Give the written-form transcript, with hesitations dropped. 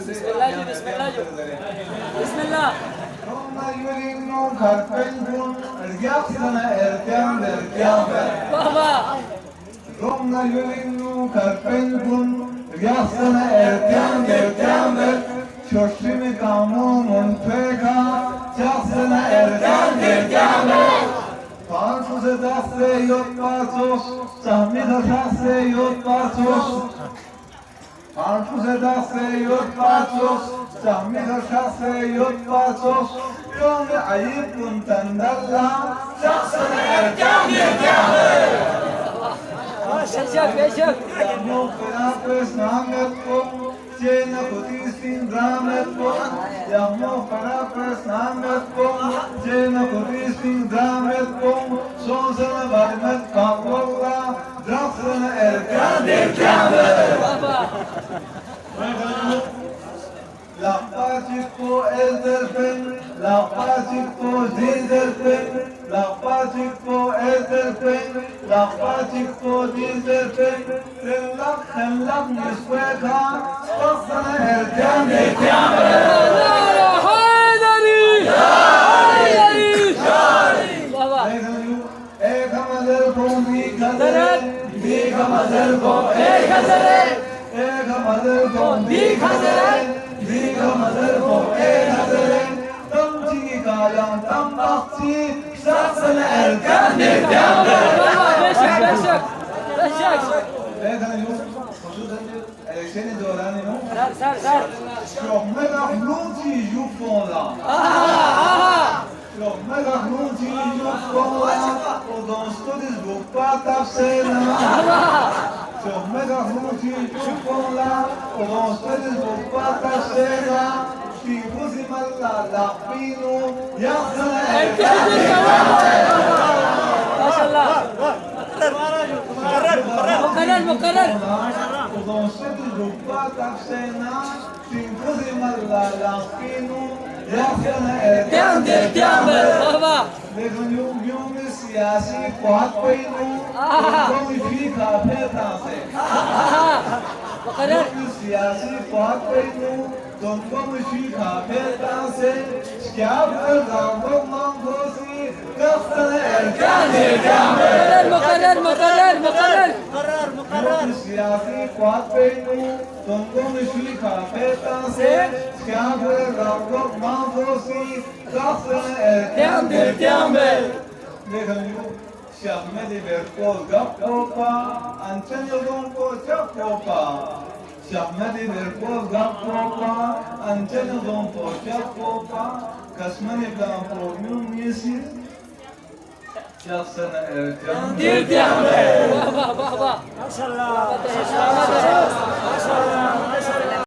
Bismillah, bismillah. Bismillah. Roma yürüyünü kalpelbun, ergaksana erkendir kâber. Baba. Roma yürüyünü kalpelbun, ergaksana erkendir kâber. Çoşimi kamunun peka, çaksana erkendir kâber. Parçası dasse yok parços, sahmida dasse yok parços. Parçası dasse yok parços, sahmida dasse yok parços. Yolda ayıp kuntandalla, çaksana erkendir kâber. Beşik, beşik. Yahmo ferapes namet kum, Cena kutistin rahmet kum. Yahmo ferapes namet kum, Cena kutistin rahmet kum. Son sana varmet kakolla, draksana erkendir kâber. Baba. Lapacito ezerpen, lapacito dizerpen, lapacito ezerpen, lapacito dizerpen. Sellak sellak nisbeka, staksana erkendir kâber. Ya Haydari. Haydari. Baba. Ek hamazer kom bir kader, bir hamazer kom Ey Hazare. ek hamazer kom bir kader, bir hamazer kom ek kader. Tam çiki kalam tam bakçı, staksana erkendir kâber. Baba, beşik, beşik. Beşik. Eleksiyoni döneminde Sar, sar. çok meraklıcı yufonla. Aha, aha. Çok meraklıcı yufonla. O dostuz bu patapsena. Çok meraklıcı yufonla. O dostuz bu patapsena. Fibuzimalla lapino. Yaksana erkendir kâber. Maşallah. Mukarrer, mukarrer. Udonsuz bu patapsena. Fibuzimalla lapino. Yaksana erkendir Kâber. Baba. लेकिन यूं में सियासी बहुत कोई नहीं तो भी काफी से Aha. Mukarrer. सियासी बहुत कोई नहीं तुमको मुझी काफी से क्या कर रहा मांगो सी कफ्तन erkendir kâber Mukarrer, mukarrer, mukarrer. सियासी बहुत कोई नहीं तुमको मुझी काफी से क्या कर रहा मांगो सी कफ्तन erkendir kâber Şahmedi verkol gappopa, ançan yolun koça popa. Şahmedi verkol gappopa, ançan yolun koça popa. Kasmani kan formum yesin, şahsana erken. Baba, baba. Maşallah. Maşallah. Maşallah.